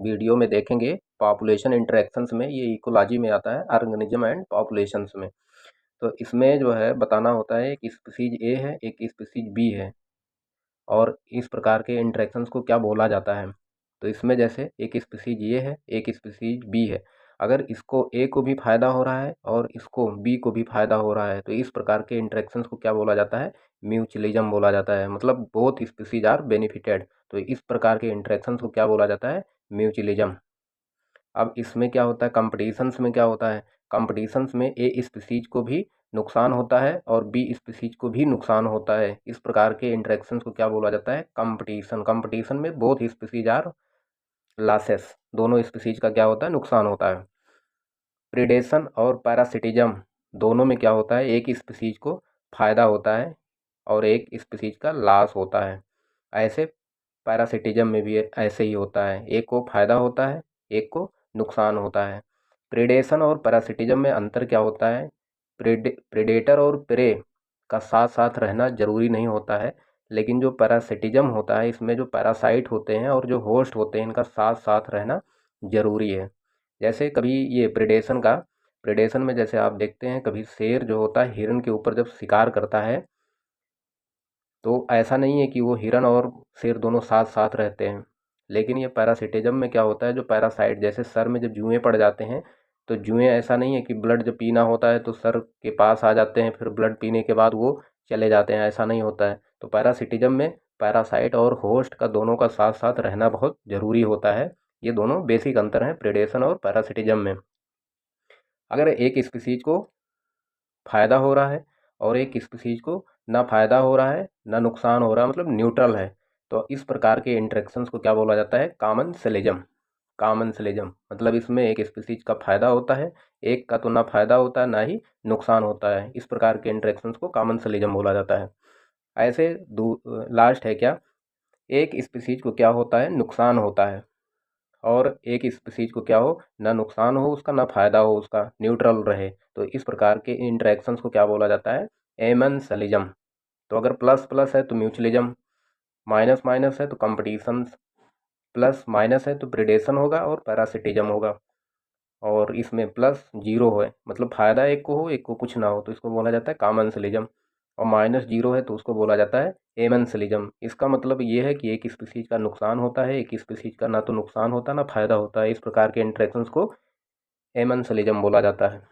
Video में देखेंगे population interactions में, ये इकोलॉजी में आता है, ऑर्गेनिज्म एंड पॉपुलेशंस में। तो इसमें जो है बताना होता है एक स्पीसीज ए है, एक स्पीसीज बी है, और इस प्रकार के इंटरेक्शंस को क्या बोला जाता है। तो इसमें जैसे एक स्पीसीज ए है, एक स्पीसीज बी है, अगर इसको ए को भी फ़ायदा हो रहा है और इसको बी को भी फ़ायदा हो रहा है, तो इस प्रकार के इंटरेक्शंस को क्या बोला जाता है, म्यूचुअलिज्म बोला जाता है। मतलब बोथ स्पीसीज आर बेनिफिटेड, तो इस प्रकार के इंटरेक्शंस को क्या बोला जाता है, म्यूचुअलिज्म। अब इसमें क्या होता है, कंपटीशंस में क्या होता है, कंपटीशंस में ए स्पीसीज को भी नुकसान होता है और बी स्पीसीज को भी नुकसान होता है। इस प्रकार के इंटरेक्शंस को क्या बोला जाता है, कंपटीशन। कंपटीशन में बोथ स्पीसीज आर लॉसेस, दोनों स्पीसीज का क्या होता है, नुकसान होता है। प्रीडेशन और पैरासिटिज्म दोनों में क्या होता है, एक स्पीसीज को फ़ायदा होता है और एक स्पीसीज का लॉस होता है। ऐसे पैरासिटिज्म में भी ऐसे ही होता है, एक को फ़ायदा होता है, एक को नुकसान होता है। प्रीडेशन और पैरासिटिज्म में अंतर क्या होता है, प्रीडेटर और प्रे का साथ साथ रहना ज़रूरी नहीं होता है, लेकिन जो पैरासिटिज्म होता है इसमें जो पैरासाइट होते हैं और जो होस्ट होते हैं इनका साथ साथ रहना ज़रूरी है। जैसे कभी ये प्रेडेशन में जैसे आप देखते हैं, कभी शेर जो होता है हिरन के ऊपर जब शिकार करता है, तो ऐसा नहीं है कि वो हिरन और शेर दोनों साथ साथ रहते हैं। लेकिन ये पैरासिटिज्म में क्या होता है, जो पैरासाइट जैसे सर में जब जुएँ पड़ जाते हैं, तो जुएँ ऐसा नहीं है कि ब्लड जब पीना होता है तो सर के पास आ जाते हैं, फिर ब्लड पीने के बाद वो चले जाते हैं, ऐसा नहीं होता है। तो पैरासिटिज्म में पैरासाइट और होस्ट का दोनों का साथ साथ रहना बहुत ज़रूरी होता है। ये दोनों बेसिक अंतर हैं प्रेडेशन और पैरासिटिज्म में। अगर एक स्पीसीज को फ़ायदा हो रहा है और एक स्पीसीज को ना फ़ायदा हो रहा है ना नुकसान हो रहा है, मतलब न्यूट्रल है, तो इस प्रकार के इंटरेक्शंस को क्या बोला जाता है, कॉमन्सलिज्म। कॉमन्सलिज्म मतलब इसमें एक स्पीसीज का फ़ायदा होता है, एक का तो ना फ़ायदा होता है ना ही नुकसान होता है। इस प्रकार के इंटरेक्शंस को कॉमन्सलिज्म बोला जाता है। ऐसे लास्ट है क्या, एक स्पीसीज को क्या होता है, नुकसान होता है, और एक स्पीसीज को क्या हो, ना नुकसान हो उसका ना फ़ायदा हो उसका, न्यूट्रल रहे। तो इस प्रकार के इंटरेक्शंस को क्या बोला जाता है, एमेंसलिज्म। तो अगर प्लस प्लस है तो म्यूचुअलिज्म, माइनस माइनस है तो कंपटीशन, प्लस माइनस है तो प्रिडेशन होगा और पैरासिटिज्म होगा। और इसमें प्लस जीरो है मतलब फ़ायदा एक को हो एक को कुछ ना हो, तो इसको बोला जाता है कॉमन्सलिज्म। और माइनस जीरो है तो उसको बोला जाता है एमेंसलिज्म। इसका मतलब ये है कि एक स्पीसीज का नुकसान होता है, एक स्पीसीज का ना तो नुकसान होता ना फ़ायदा होता है। इस प्रकार के इंटरेक्शंस को एमेंसलिज्म बोला जाता है।